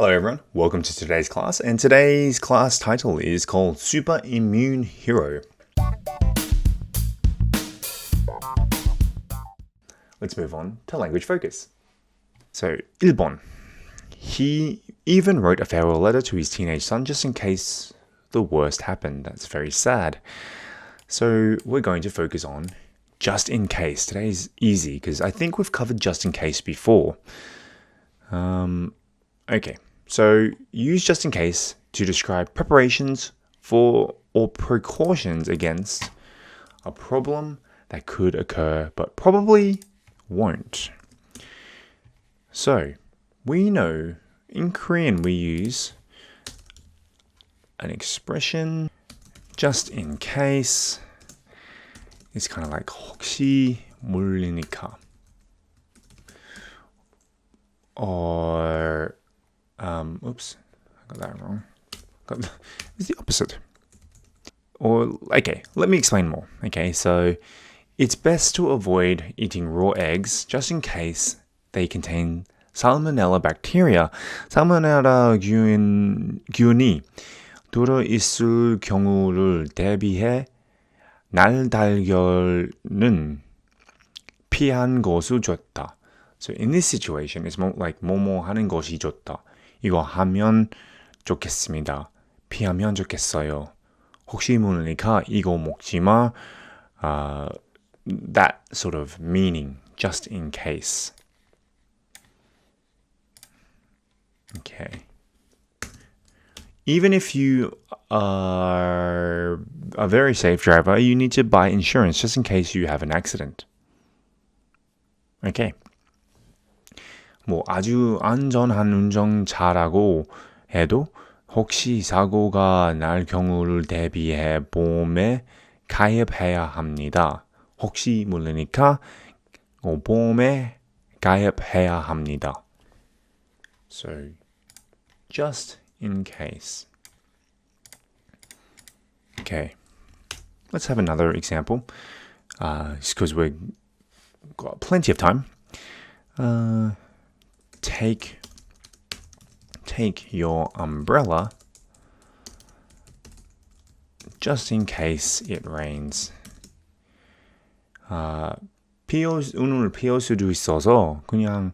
Hello everyone, welcome to today's class, and today's class title is called Super Immune Hero. Let's move on to language focus. So, 1번. He even wrote a farewell letter to his teenage son just in case the worst happened. That's very sad. So, we're going to focus on just in case. Today's easy because I think we've covered just in case before. Okay, so use just in case to describe preparations for or precautions against a problem that could occur but probably won't. So, we know in Korean we use an expression just in case. It's kind of like 혹시 모르니까. Or oops, I got that wrong. It's the opposite. Or, okay, let me explain more. Okay, so it's best to avoid eating raw eggs just in case they contain salmonella bacteria. 살모넬라 균이 들어있을 경우를 대비해 날달걀은 피한 것이 좋다. So in this situation, it's more like 뭐뭐 하는 것이 좋다. 이거 하면 좋겠습니다. 피하면 좋겠어요. 혹시 모르니까 이거 먹지 마. That sort of meaning, just in case. Okay. Even if you are a very safe driver, you need to buy insurance just in case you have an accident. Okay. 뭐 아주 안전한 운전자라고 해도 혹시 사고가 날 경우를 대비해 보험에 가입해야 합니다. 혹시 모르니까 보험에 가입해야 합니다. So, just in case. Okay, let's have another example. Just because we've got plenty of time. Take your umbrella just in case it rains. 오늘 비 올 수도 있어서 그냥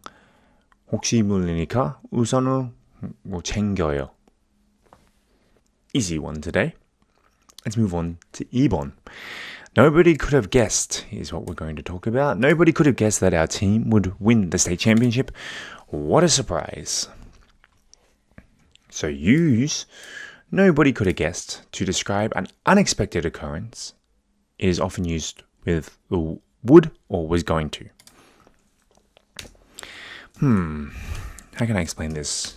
혹시 모르니까 우산을 챙겨요. Easy one today. Let's move on to 2번. Nobody could have guessed is what we're going to talk about. Nobody could have guessed that our team would win the state championship. What a surprise. So use nobody could have guessed to describe an unexpected occurrence. It is often used with the would or was going to. How can I explain this?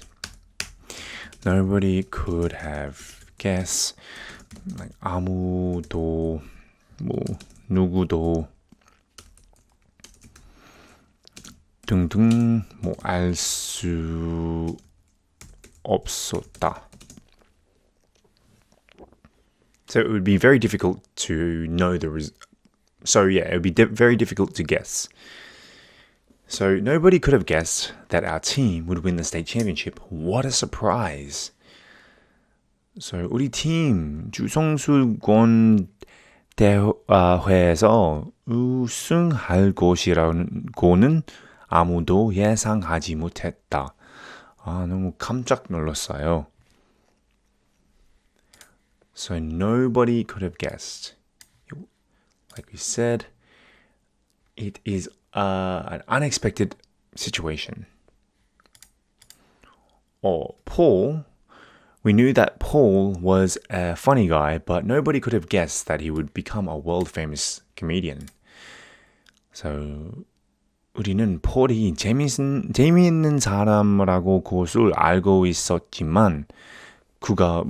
Nobody could have guessed. Like 아무도 누구도 등등 알 수 없었다. So it would be very difficult to know the So yeah, it would be very difficult to guess. So nobody could have guessed that our team would win the state championship. What a surprise. So 우리 팀 주성수권 대회에서 우승할 것이라고는 아무도 예상하지 못했다. 너무 깜짝 놀랐어요. So nobody could have guessed. Like we said, it is an unexpected situation. Or Paul, we knew that Paul was a funny guy, but nobody could have guessed that he would become a world-famous comedian. So 우리는 폴이 재미있는 사람이라고 것을 알고 있었지만 그가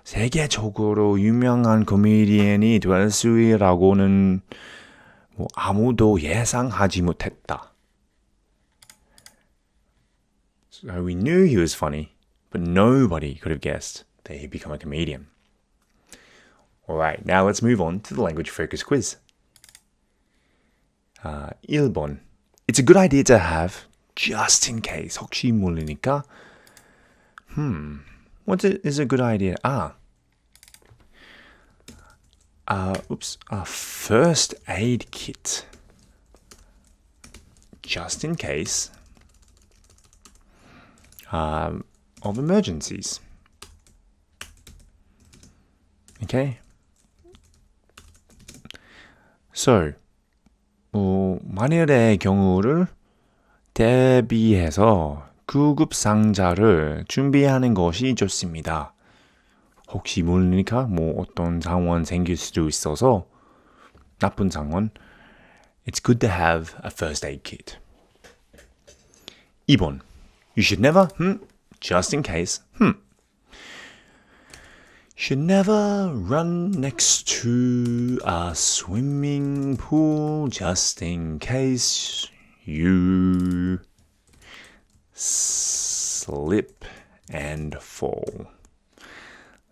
세계적으로 유명한 코미디언이 될 수라고는 아무도 예상하지 못했다. So we knew he was funny, but nobody could have guessed that he'd become a comedian. Alright, now let's move on to the language focus quiz. 1번. It's a good idea to have just in case. 혹시 모르니까. What is a good idea? A first aid kit. Just in case of emergencies. Okay? So, 만일의 경우를 대비해서 구급 상자를 준비하는 것이 좋습니다. 혹시 모르니까 어떤 상황 생길 수도 있어서 나쁜 상황, it's good to have a first aid kit. 2번, you should never, just in case, should never run next to a swimming pool just in case you slip and fall.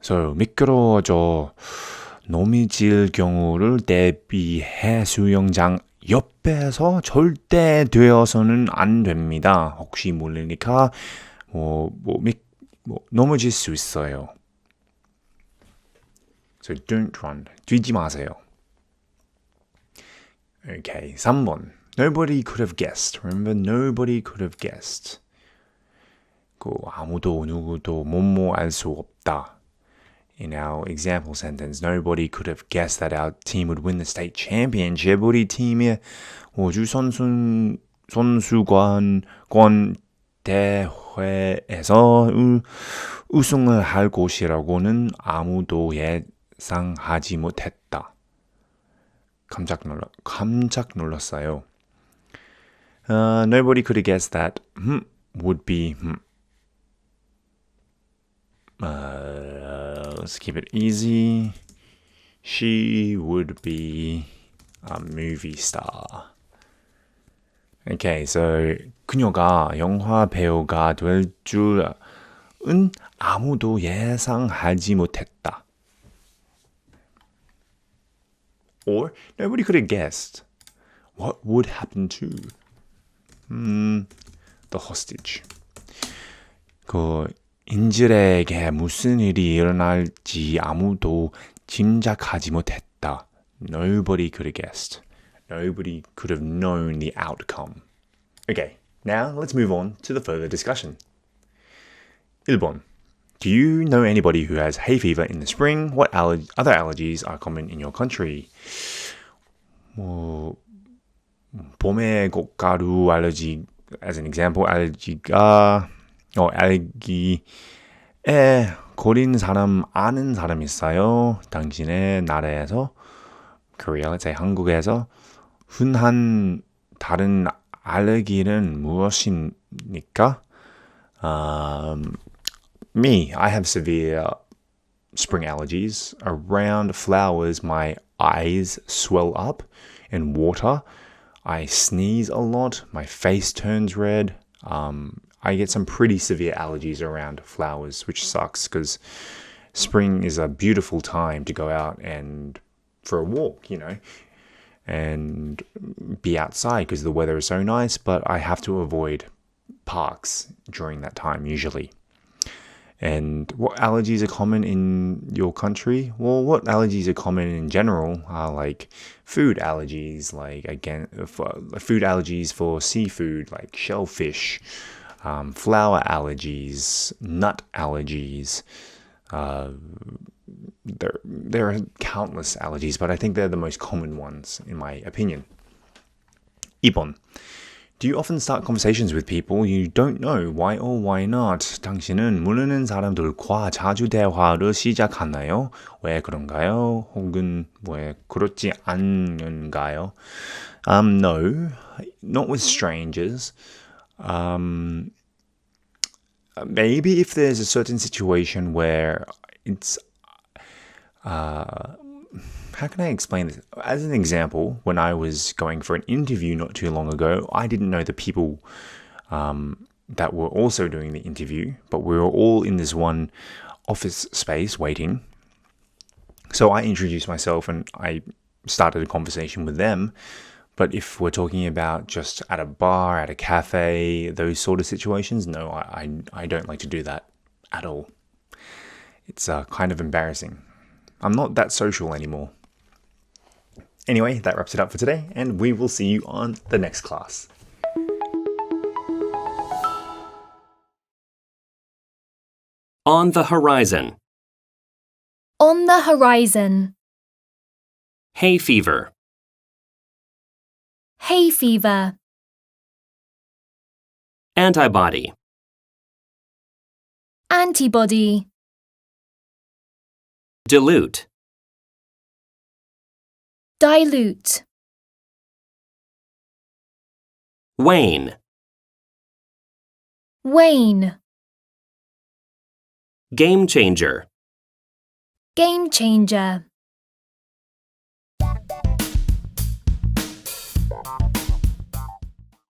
So, 미끄러워져 넘어질 경우를 대비해 수영장 옆에서 절대 되어서는 안 됩니다. 혹시 모르니까 넘어질 수 있어요. So don't run. 뛰지 마세요. Okay, 3번. Nobody could have guessed. Remember, nobody could have guessed. 아무도 누구도 알 수 없다. In our example sentence, nobody could have guessed that our team would win the state championship. 우리 팀의 선수권 대회에서 우승을 할 것이라고는 아무도 예상하지 못했다. 깜짝 놀랐어요. Nobody could have guessed that would be let's keep it easy. She would be a movie star. Okay, so 그녀가 영화 배우가 될 줄은 아무도 예상하지 못했다. Or nobody could have guessed what would happen to the hostage. 인질에게 무슨 일이 일어날지 아무도 짐작하지 못했다. Nobody could have guessed. Nobody could have known the outcome. Okay, now let's move on to the further discussion. 1번. Do you know anybody who has hay fever in the spring? What other allergies are common in your country? 봄에 꽃가루 알러지, as an example, 알기에 걸린 사람 아는 사람 있어요? 당신의 나라에서, Korea, let's say 한국에서 흔한 다른 알레르기는 무엇입니까? Me, I have severe spring allergies. Around flowers, my eyes swell up and water. I sneeze a lot. My face turns red. I get some pretty severe allergies around flowers, which sucks because spring is a beautiful time to go out and for a walk, and be outside because the weather is so nice, but I have to avoid parks during that time usually. And what allergies are common in your country? Well, what allergies are common in general are like food allergies, food allergies for seafood, like shellfish, flower allergies, nut allergies. There are countless allergies, but I think they're the most common ones, in my opinion. 2번. Do you often start conversations with people you don't know? Why or why not? 당신은 모르는 사람들과 자주 대화를 시작하나요? 왜 그런가요? 혹은 왜 그렇지 않은가요? No, not with strangers. Maybe if there's a certain situation where it's how can I explain this? As an example, when I was going for an interview not too long ago, I didn't know the people that were also doing the interview, but we were all in this one office space waiting. So I introduced myself and I started a conversation with them. But if we're talking about just at a bar, at a cafe, those sort of situations, no, I don't like to do that at all. It's kind of embarrassing. I'm not that social anymore. Anyway, that wraps it up for today, and we will see you on the next class. On the horizon. On the horizon. Hay fever. Hay fever. Antibody. Antibody. Dilute. Dilute. Wane. Wane. Game changer. Game changer.